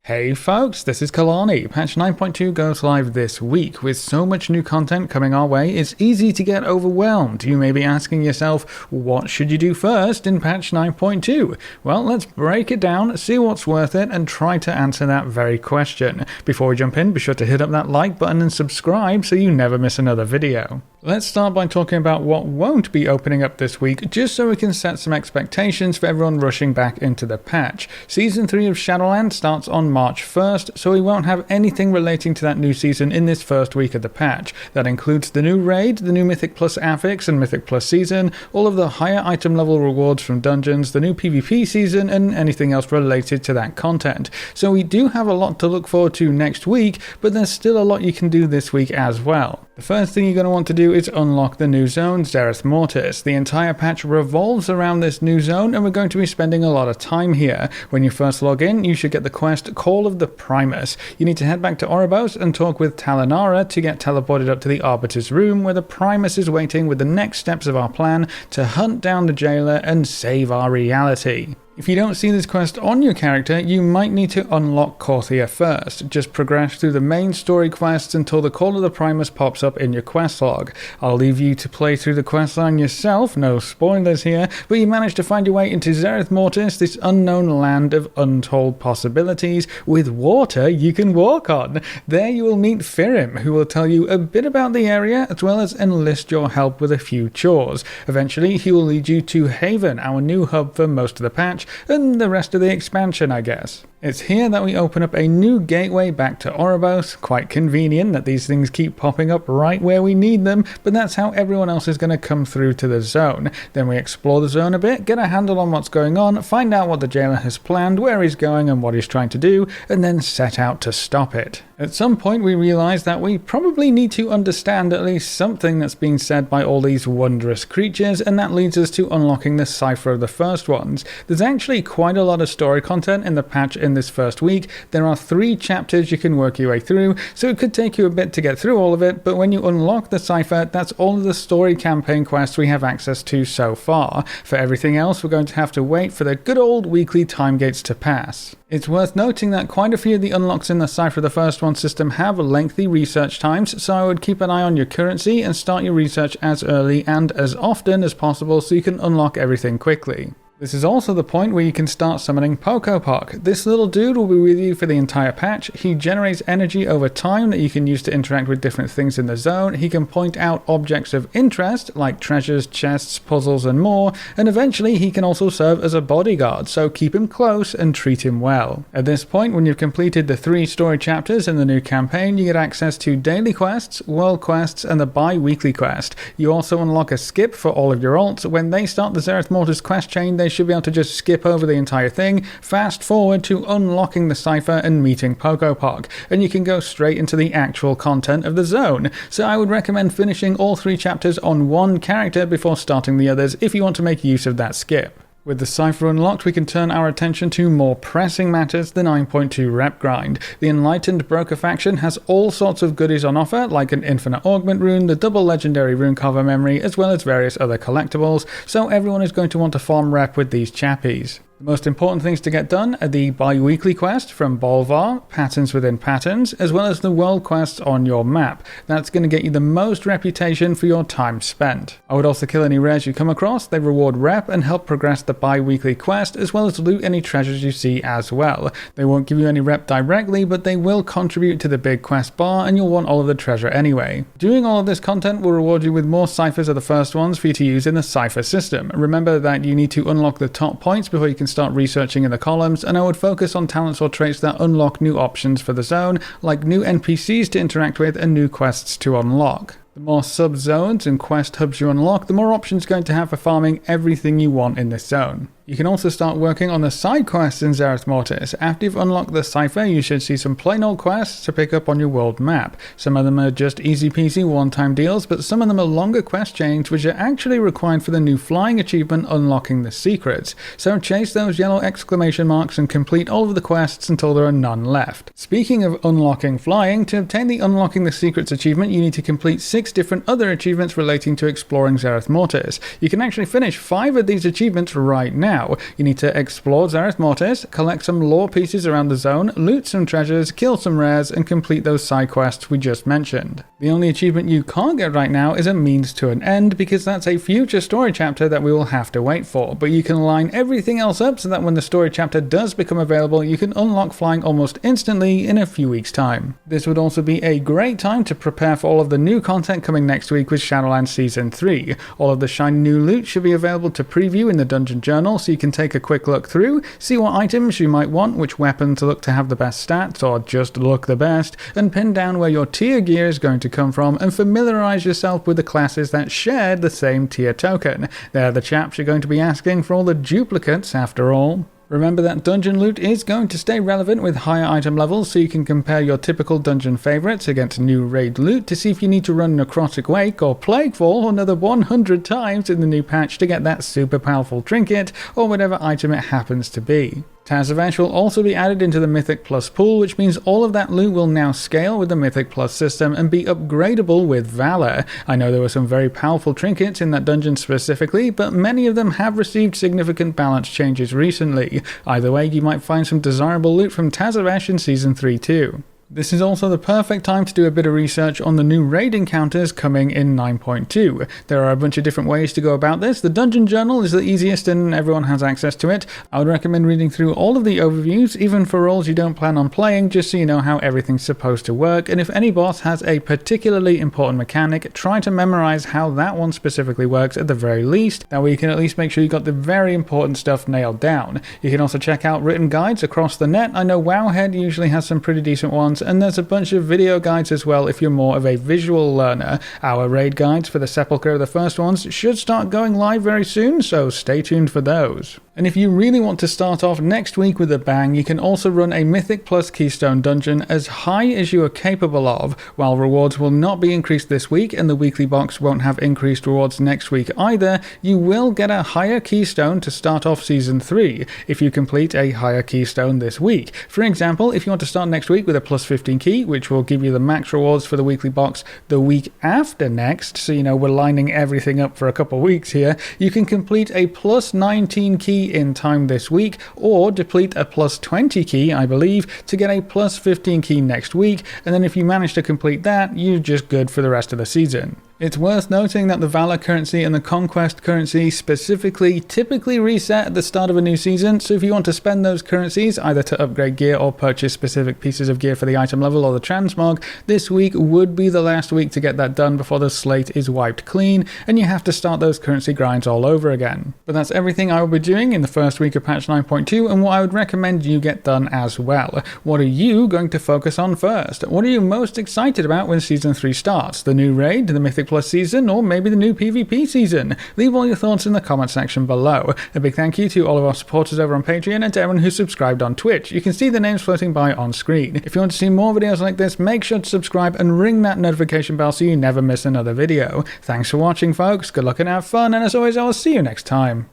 Hey folks, this is Kalani. Patch 9.2 goes live this week. With so much new content coming our way, it's easy to get overwhelmed. You may be asking yourself, what should you do first in patch 9.2? Well, let's break it down, see what's worth it, and try to answer that very question. Before we jump in, be sure to hit up that like button and subscribe so you never miss another video. Let's start by talking about what won't be opening up this week, just so we can set some expectations for everyone rushing back into the patch. Season 3 of Shadowland starts on March 1st, so we won't have anything relating to that new season in this first week of the patch. That includes the new raid, the new Mythic Plus affix and Mythic Plus season, all of the higher item level rewards from dungeons, the new PvP season, and anything else related to that content. So we do have a lot to look forward to next week, but there's still a lot you can do this week as well. The first thing you're going to want to do is unlock the new zone, Zereth Mortis. The entire patch revolves around this new zone, and we're going to be spending a lot of time here. When you first log in, you should get the quest Call of the Primus. You need to head back to Oribos and talk with Talinara to get teleported up to the Arbiter's room, where the Primus is waiting with the next steps of our plan to hunt down the jailer and save our reality. If you don't see this quest on your character, you might need to unlock Korthia first. Just progress through the main story quests until the Call of the Primus pops up in your quest log. I'll leave you to play through the quest line yourself, no spoilers here, but you manage to find your way into Zereth Mortis, this unknown land of untold possibilities, with water you can walk on. There you will meet Firim, who will tell you a bit about the area, as well as enlist your help with a few chores. Eventually, he will lead you to Haven, our new hub for most of the patch, and the rest of the expansion, I guess. It's here that we open up a new gateway back to Oribos. Quite convenient that these things keep popping up right where we need them, but that's how everyone else is going to come through to the zone. Then we explore the zone a bit, get a handle on what's going on, find out what the jailer has planned, where he's going and what he's trying to do, and then set out to stop it. At some point we realize that we probably need to understand at least something that's being said by all these wondrous creatures, and that leads us to unlocking the cipher of the first ones. There's actually quite a lot of story content in the patch in this first week. There are 3 chapters you can work your way through, so it could take you a bit to get through all of it, but when you unlock the cipher, that's all of the story campaign quests we have access to so far. For everything else, we're going to have to wait for the good old weekly time gates to pass. It's worth noting that quite a few of the unlocks in the Cipher of the First One system have lengthy research times, so I would keep an eye on your currency and start your research as early and as often as possible so you can unlock everything quickly. This is also the point where you can start summoning Pokopok. This little dude will be with you for the entire patch. He generates energy over time that you can use to interact with different things in the zone. He can point out objects of interest, like treasures, chests, puzzles, and more, and eventually he can also serve as a bodyguard, so keep him close and treat him well. At this point, when you've completed the 3 story chapters in the new campaign, you get access to daily quests, world quests, and the bi-weekly quest. You also unlock a skip for all of your alts. When they start the Zereth Mortis quest chain, they should be able to just skip over the entire thing, fast forward to unlocking the cipher and meeting Pokopok, and you can go straight into the actual content of the zone. So I would recommend finishing all 3 chapters on one character before starting the others if you want to make use of that skip. With the cipher unlocked, we can turn our attention to more pressing matters, the 9.2 rep grind. The Enlightened Broker faction has all sorts of goodies on offer, like an infinite augment rune, the double legendary rune carver memory, as well as various other collectibles, so everyone is going to want to farm rep with these chappies. The most important things to get done are the bi-weekly quest from Bolvar, Patterns Within Patterns, as well as the world quests on your map. That's going to get you the most reputation for your time spent. I would also kill any rares you come across. They reward rep and help progress the bi-weekly quest, as well as loot any treasures you see as well. They won't give you any rep directly, but they will contribute to the big quest bar, and you'll want all of the treasure anyway. Doing all of this content will reward you with more ciphers of the first ones for you to use in the cipher system. Remember that you need to unlock the top points before you can start researching in the columns, and I would focus on talents or traits that unlock new options for the zone, like new NPCs to interact with and new quests to unlock. The more sub-zones and quest hubs you unlock, the more options you're going to have for farming everything you want in this zone. You can also start working on the side quests in Zereth Mortis. After you've unlocked the cipher, you should see some plain old quests to pick up on your world map. Some of them are just easy peasy one-time deals, but some of them are longer quest chains which are actually required for the new flying achievement, Unlocking the Secrets. So chase those yellow exclamation marks and complete all of the quests until there are none left. Speaking of unlocking flying, to obtain the Unlocking the Secrets achievement, you need to complete 6 different other achievements relating to exploring Zereth Mortis. You can actually finish 5 of these achievements right now, now. You need to explore Zereth Mortis, collect some lore pieces around the zone, loot some treasures, kill some rares, and complete those side quests we just mentioned. The only achievement you can't get right now is a means to an end, because that's a future story chapter that we will have to wait for, but you can line everything else up so that when the story chapter does become available, you can unlock flying almost instantly in a few weeks' time. This would also be a great time to prepare for all of the new content coming next week with Shadowlands Season 3. All of the shiny new loot should be available to preview in the Dungeon Journal, so you can take a quick look through, see what items you might want, which weapons look to have the best stats or just look the best, and pin down where your tier gear is going to come from, and familiarize yourself with the classes that share the same tier token. They're the chaps you're going to be asking for all the duplicates after all. Remember that dungeon loot is going to stay relevant with higher item levels, so you can compare your typical dungeon favorites against new raid loot to see if you need to run Necrotic Wake or Plaguefall another 100 times in the new patch to get that super powerful trinket or whatever item it happens to be. Tazavesh will also be added into the Mythic Plus pool, which means all of that loot will now scale with the Mythic Plus system and be upgradable with Valor. I know there were some very powerful trinkets in that dungeon specifically, but many of them have received significant balance changes recently. Either way, you might find some desirable loot from Tazavesh in Season 3 too. This is also the perfect time to do a bit of research on the new raid encounters coming in 9.2. There are a bunch of different ways to go about this. The Dungeon Journal is the easiest and everyone has access to it. I would recommend reading through all of the overviews, even for roles you don't plan on playing, just so you know how everything's supposed to work, and if any boss has a particularly important mechanic, try to memorize how that one specifically works at the very least. That way you can at least make sure you got the very important stuff nailed down. You can also check out written guides across the net. I know Wowhead usually has some pretty decent ones, and there's a bunch of video guides as well if you're more of a visual learner. Our raid guides for the Sepulchre of the First Ones should start going live very soon, so stay tuned for those. And if you really want to start off next week with a bang, you can also run a Mythic Plus Keystone dungeon as high as you are capable of. While rewards will not be increased this week and the weekly box won't have increased rewards next week either, you will get a higher Keystone to start off Season 3 if you complete a higher Keystone this week. For example, if you want to start next week with a plus 15 key, which will give you the max rewards for the weekly box the week after next, so you know we're lining everything up for a couple weeks here, you can complete a plus 19 key in time this week, or deplete a plus 20 key, I believe, to get a plus 15 key next week, and then if you manage to complete that, you're just good for the rest of the season. It's worth noting that the Valor currency and the Conquest currency specifically typically reset at the start of a new season, so if you want to spend those currencies either to upgrade gear or purchase specific pieces of gear for the item level or the transmog, this week would be the last week to get that done before the slate is wiped clean and you have to start those currency grinds all over again. But that's everything I will be doing in the first week of patch 9.2 and what I would recommend you get done as well. What are you going to focus on first? What are you most excited about when Season 3 starts? The new raid, the Mythic Plus season, or maybe the new PvP season? Leave all your thoughts in the comment section below. A big thank you to all of our supporters over on Patreon and to everyone who subscribed on Twitch. You can see the names floating by on screen. If you want to see more videos like this, make sure to subscribe and ring that notification bell so you never miss another video. Thanks for watching, folks. Good luck and have fun, and as always, I will see you next time.